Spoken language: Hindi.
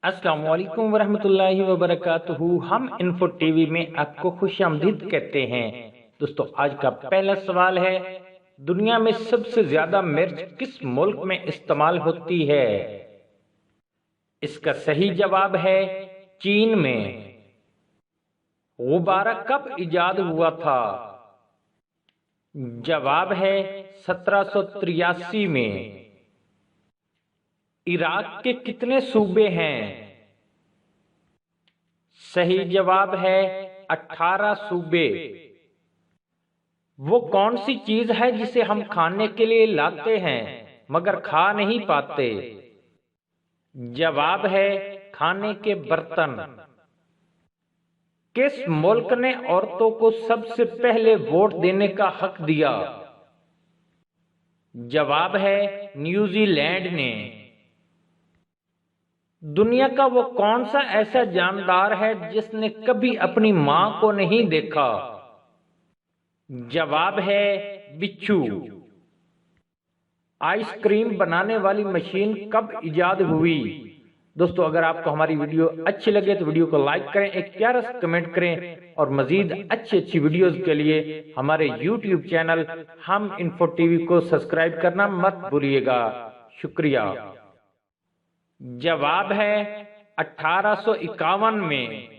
अस्सलाम वालेकुम वरहमतुल्लाहि वबरकातुहू। हम इन्फो टीवी में आपको खुशामदीद कहते हैं। दोस्तों, आज का पहला सवाल है, दुनिया में सबसे ज्यादा मिर्च किस मुल्क में इस्तेमाल होती है? इसका सही जवाब है चीन में। गुब्बारा कब इजाद हुआ था? जवाब है 1783 में। इराक के कितने सूबे हैं? सही जवाब है 18 सूबे। वो कौन सी चीज है जिसे हम खाने के लिए लाते हैं मगर खा नहीं पाते? जवाब है खाने के बर्तन। किस मुल्क ने औरतों को सबसे पहले वोट देने का हक दिया? जवाब है न्यूजीलैंड ने। दुनिया का वो कौन सा ऐसा जानदार है जिसने कभी अपनी मां को नहीं देखा? जवाब है बिच्छू। आइसक्रीम बनाने वाली मशीन कब इजाद हुई? दोस्तों, अगर आपको हमारी वीडियो अच्छी लगे तो वीडियो को लाइक करें, एक प्यारा सा कमेंट करें और मजीद अच्छी वीडियोस के लिए हमारे यूट्यूब चैनल हम इन्फो टीवी को सब्सक्राइब करना मत भूलिएगा। शुक्रिया। जवाब है 1851 में।